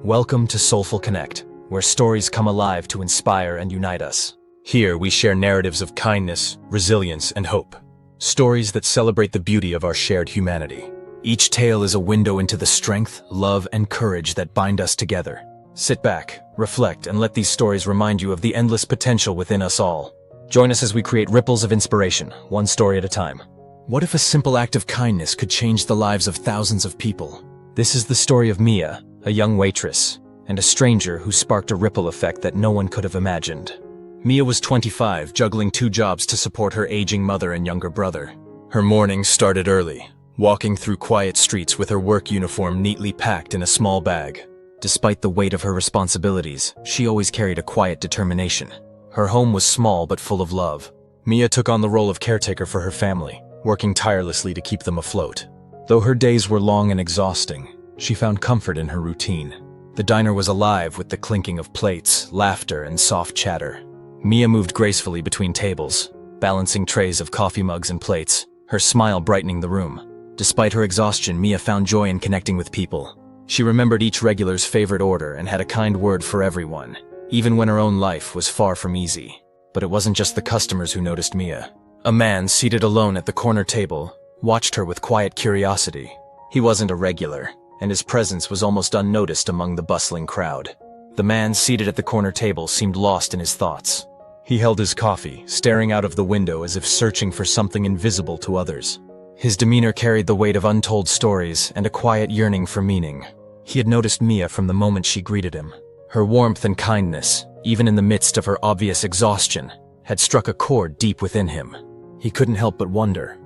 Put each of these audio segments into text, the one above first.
Welcome to Soulful Connect, where stories come alive to inspire and unite us. Here we share narratives of kindness, resilience, and hope. Stories that celebrate the beauty of our shared humanity. Each tale is a window into the strength, love, and courage that bind us together. Sit back, reflect, and let these stories remind you of the endless potential within us all. Join us as we create ripples of inspiration, one story at a time. What if a simple act of kindness could change the lives of thousands of people? This is the story of Mia, a young waitress, and a stranger who sparked a ripple effect that no one could have imagined. Mia was 25, juggling 2 jobs to support her aging mother and younger brother. Her mornings started early, walking through quiet streets with her work uniform neatly packed in a small bag. Despite the weight of her responsibilities, she always carried a quiet determination. Her home was small but full of love. Mia took on the role of caretaker for her family, working tirelessly to keep them afloat. Though her days were long and exhausting, she found comfort in her routine. The diner was alive with the clinking of plates, laughter, and soft chatter. Mia moved gracefully between tables, balancing trays of coffee mugs and plates, her smile brightening the room. Despite her exhaustion, Mia found joy in connecting with people. She remembered each regular's favorite order and had a kind word for everyone, even when her own life was far from easy. But it wasn't just the customers who noticed Mia. A man seated alone at the corner table watched her with quiet curiosity. He wasn't a regular, and his presence was almost unnoticed among the bustling crowd. The man seated at the corner table seemed lost in his thoughts. He held his coffee, staring out of the window as if searching for something invisible to others. His demeanor carried the weight of untold stories and a quiet yearning for meaning. He had noticed Mia from the moment she greeted him. Her warmth and kindness, even in the midst of her obvious exhaustion, had struck a chord deep within him. He couldn't help but wonder,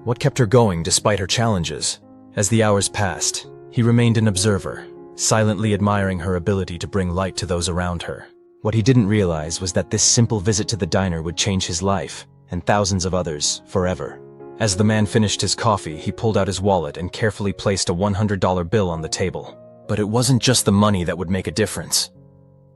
what kept her going despite her challenges? As the hours passed, he remained an observer, silently admiring her ability to bring light to those around her. What he didn't realize was that this simple visit to the diner would change his life, and thousands of others, forever. As the man finished his coffee, he pulled out his wallet and carefully placed a $100 bill on the table. But it wasn't just the money that would make a difference.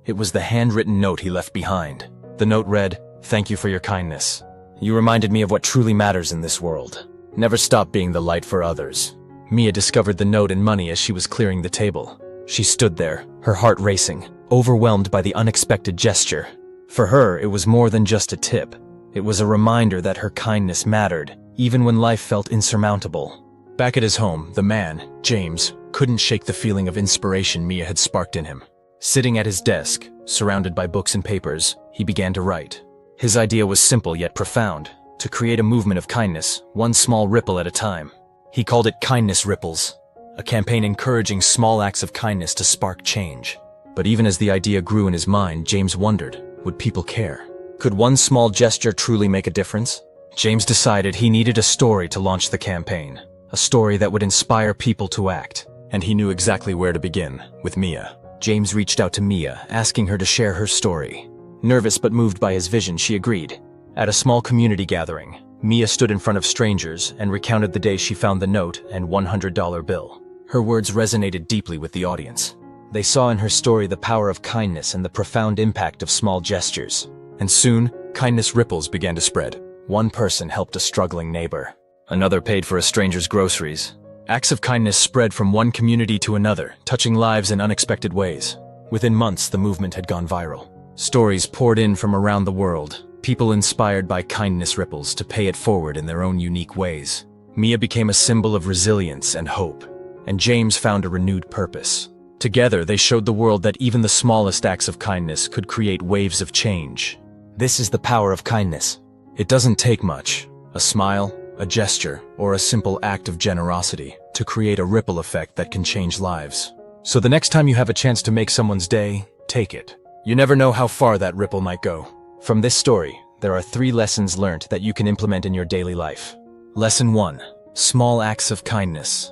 It was the handwritten note he left behind. The note read, "Thank you for your kindness. You reminded me of what truly matters in this world. Never stop being the light for others." Mia discovered the note and money as she was clearing the table. She stood there, her heart racing, overwhelmed by the unexpected gesture. For her, it was more than just a tip. It was a reminder that her kindness mattered, even when life felt insurmountable. Back at his home, the man, James, couldn't shake the feeling of inspiration Mia had sparked in him. Sitting at his desk, surrounded by books and papers, he began to write. His idea was simple yet profound, to create a movement of kindness, one small ripple at a time. He called it Kindness Ripples, a campaign encouraging small acts of kindness to spark change. But even as the idea grew in his mind, James wondered, would people care? Could one small gesture truly make a difference? James decided he needed a story to launch the campaign, a story that would inspire people to act. And he knew exactly where to begin, with Mia. James reached out to Mia, asking her to share her story. Nervous but moved by his vision, she agreed. At a small community gathering, Mia stood in front of strangers and recounted the day she found the note and $100 bill. Her words resonated deeply with the audience. They saw in her story the power of kindness and the profound impact of small gestures. And soon, kindness ripples began to spread. One person helped a struggling neighbor. Another paid for a stranger's groceries. Acts of kindness spread from one community to another, touching lives in unexpected ways. Within months, the movement had gone viral. Stories poured in from around the world, people inspired by kindness ripples to pay it forward in their own unique ways. Mia became a symbol of resilience and hope, and James found a renewed purpose. Together, they showed the world that even the smallest acts of kindness could create waves of change. This is the power of kindness. It doesn't take much. A smile, a gesture, or a simple act of generosity to create a ripple effect that can change lives. So the next time you have a chance to make someone's day, take it. You never know how far that ripple might go. From this story, there are 3 lessons learned that you can implement in your daily life. Lesson 1. Small acts of kindness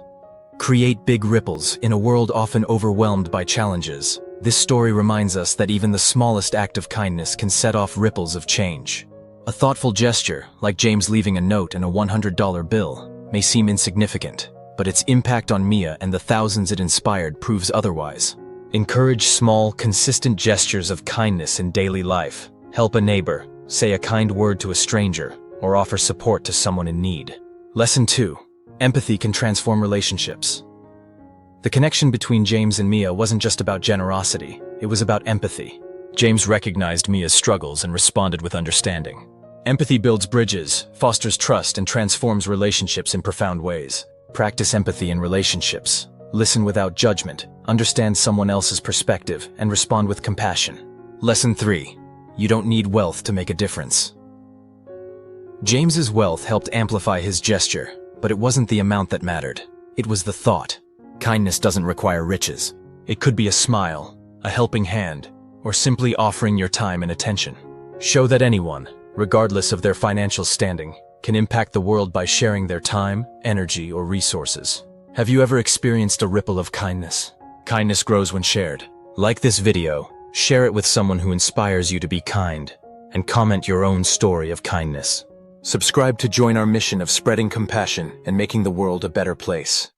create big ripples in a world often overwhelmed by challenges. This story reminds us that even the smallest act of kindness can set off ripples of change. A thoughtful gesture, like James leaving a note and a $100 bill, may seem insignificant, but its impact on Mia and the thousands it inspired proves otherwise. Encourage small, consistent gestures of kindness in daily life. Help a neighbor, say a kind word to a stranger, or offer support to someone in need. Lesson 2. Empathy can transform relationships. The connection between James and Mia wasn't just about generosity, it was about empathy. James recognized Mia's struggles and responded with understanding. Empathy builds bridges, fosters trust, and transforms relationships in profound ways. Practice empathy in relationships. Listen without judgment, understand someone else's perspective, and respond with compassion. Lesson 3. You don't need wealth to make a difference. James's wealth helped amplify his gesture, but it wasn't the amount that mattered. It was the thought. Kindness doesn't require riches. It could be a smile, a helping hand, or simply offering your time and attention. Show that anyone, regardless of their financial standing, can impact the world by sharing their time, energy, or resources. Have you ever experienced a ripple of kindness? Kindness grows when shared. Like this video, share it with someone who inspires you to be kind, and comment your own story of kindness. Subscribe to join our mission of spreading compassion and making the world a better place.